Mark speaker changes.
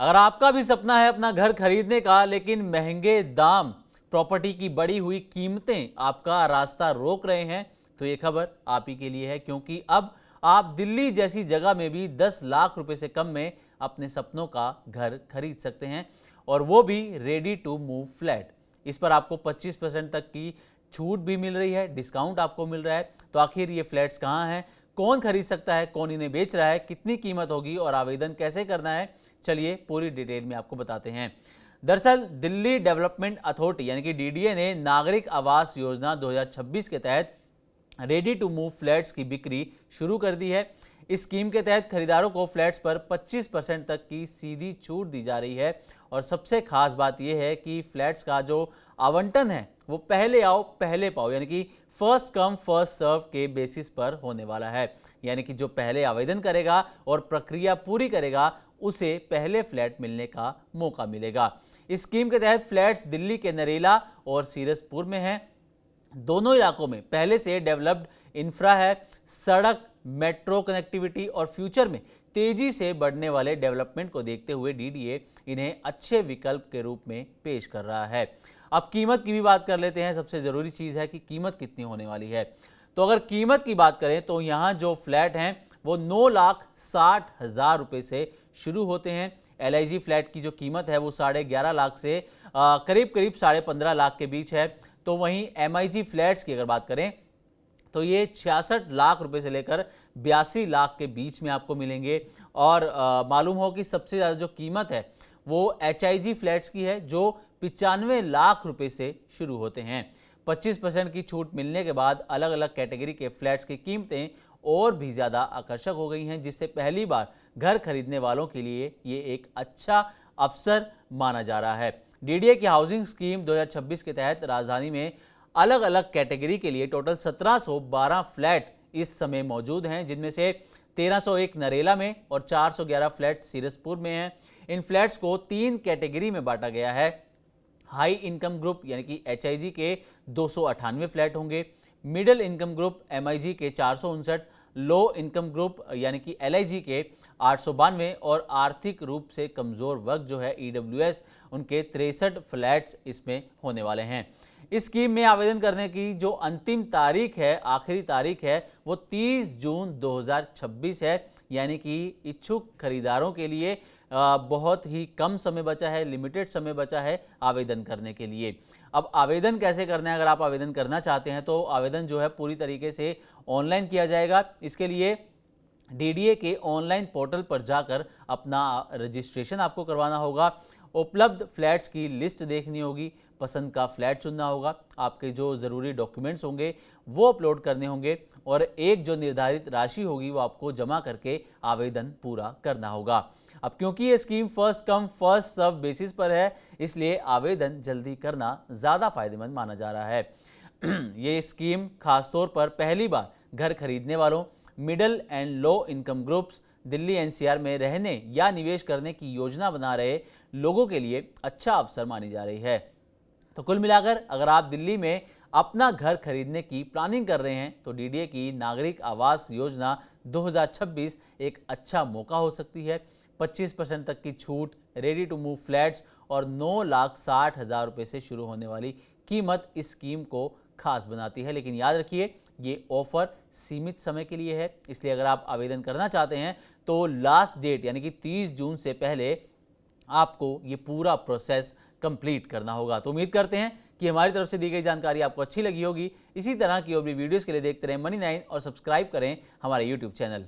Speaker 1: अगर आपका भी सपना है अपना घर खरीदने का, लेकिन महंगे दाम, प्रॉपर्टी की बढ़ी हुई कीमतें आपका रास्ता रोक रहे हैं, तो ये खबर आप ही के लिए है, क्योंकि अब आप दिल्ली जैसी जगह में भी 10 लाख रुपए से कम में अपने सपनों का घर खरीद सकते हैं, और वो भी रेडी टू मूव फ्लैट। इस पर आपको 25% तक की छूट भी मिल रही है, डिस्काउंट आपको मिल रहा है। तो आखिर ये फ्लैट्स कहाँ हैं, कौन खरीद सकता है, कौन इन्हें बेच रहा है, कितनी कीमत होगी और आवेदन कैसे करना है, चलिए पूरी डिटेल में आपको बताते हैं। दरअसल दिल्ली डेवलपमेंट अथॉरिटी यानी कि डीडीए ने नागरिक आवास योजना 2026 के तहत रेडी टू मूव फ्लैट्स की बिक्री शुरू कर दी है। इस स्कीम के तहत खरीदारों को फ्लैट्स पर 25% तक की सीधी छूट दी जा रही है, और सबसे खास बात यह है कि फ्लैट्स का जो आवंटन है वो पहले आओ पहले पाओ यानी कि फर्स्ट कम फर्स्ट सर्व के बेसिस पर होने वाला है। यानी कि जो पहले आवेदन करेगा और प्रक्रिया पूरी करेगा उसे पहले फ्लैट मिलने का मौका मिलेगा। इस स्कीम के तहत फ्लैट्स दिल्ली के नरेला और सीरसपुर में हैं। दोनों इलाकों में पहले से डेवलप्ड इंफ्रा है, सड़क, मेट्रो कनेक्टिविटी और फ्यूचर में तेजी से बढ़ने वाले डेवलपमेंट को देखते हुए डीडीए इन्हें अच्छे विकल्प के रूप में पेश कर रहा है। अब कीमत की भी बात कर लेते हैं। सबसे ज़रूरी चीज़ है कि कीमत कितनी होने वाली है। तो अगर कीमत की बात करें तो यहाँ जो फ्लैट हैं वो 9,60,000 रुपये से शुरू होते हैं। LIG फ्लैट की जो कीमत है वो 11.5 लाख से करीब 15.5 लाख के बीच है। तो वहीं MIG फ्लैट्स की अगर बात करें तो ये 66 लाख रुपए से लेकर 82 लाख के बीच में आपको मिलेंगे। और मालूम हो कि सबसे ज़्यादा जो कीमत है वो HIG फ्लैट्स की है, जो 95 लाख रुपए से शुरू होते हैं। 25% की छूट मिलने के बाद अलग अलग कैटेगरी के फ्लैट्स की कीमतें और भी ज़्यादा आकर्षक हो गई हैं, जिससे पहली बार घर खरीदने वालों के लिए ये एक अच्छा अवसर माना जा रहा है। डीडीए की हाउसिंग स्कीम 2026 के तहत राजधानी में अलग अलग कैटेगरी के लिए टोटल 1712 फ्लैट इस समय मौजूद हैं, जिनमें से 1301 नरेला में और 411 फ्लैट सीरसपुर में हैं। इन फ्लैट्स को 3 कैटेगरी में बांटा गया है। हाई इनकम ग्रुप यानी कि HIG के 298 फ्लैट होंगे, मिडिल इनकम ग्रुप MIG के 459, लो इनकम ग्रुप यानी कि LIG के 892 और आर्थिक रूप से कमज़ोर वर्ग जो है EWS उनके 63 फ्लैट्स इसमें होने वाले हैं। इस स्कीम में आवेदन करने की जो अंतिम तारीख है, आखिरी तारीख है, वो 30 जून 2026 है। यानी कि इच्छुक खरीदारों के लिए बहुत ही कम समय बचा है, लिमिटेड समय बचा है आवेदन करने के लिए। अब आवेदन कैसे करना है? अगर आप आवेदन करना चाहते हैं तो आवेदन जो है पूरी तरीके से ऑनलाइन किया जाएगा। इसके लिए डीडीए के ऑनलाइन पोर्टल पर जाकर अपना रजिस्ट्रेशन आपको करवाना होगा। उपलब्ध फ्लैट्स की लिस्ट देखनी होगी, पसंद का फ्लैट चुनना होगा, आपके जो ज़रूरी डॉक्यूमेंट्स होंगे वो अपलोड करने होंगे, और एक जो निर्धारित राशि होगी वो आपको जमा करके आवेदन पूरा करना होगा। अब क्योंकि ये scheme first come first serve basis पर है, इसलिए आवेदन जल्दी करना ज़्यादा फायदेमंद माना जा रहा है। ये स्कीम खासतौर पर पहली बार घर खरीदने वालों, middle and low income groups, Delhi NCR में रहने या निवेश करने की योजना बना रहे लोगों के लिए अच्छा अवसर मानी जा रही है। तो कुल मिलाकर अगर आप दिल्ली में अपना घर खरीदने की प्लानिंग कर रहे हैं तो डीडीए की नागरिक आवास योजना 2026 एक अच्छा मौका हो सकती है। 25% तक की छूट, रेडी टू मूव फ्लैट्स और 9,60,000 रुपये से शुरू होने वाली कीमत इस स्कीम को खास बनाती है। लेकिन याद रखिए, ये ऑफर सीमित समय के लिए है, इसलिए अगर आप आवेदन करना चाहते हैं तो लास्ट डेट यानी कि 30 जून से पहले आपको ये पूरा प्रोसेस कंप्लीट करना होगा। तो उम्मीद करते हैं कि हमारी तरफ से दी गई जानकारी आपको अच्छी लगी होगी। इसी तरह की और भी वीडियोस के लिए देखते रहें मनी 9 और सब्सक्राइब करें हमारे YouTube चैनल।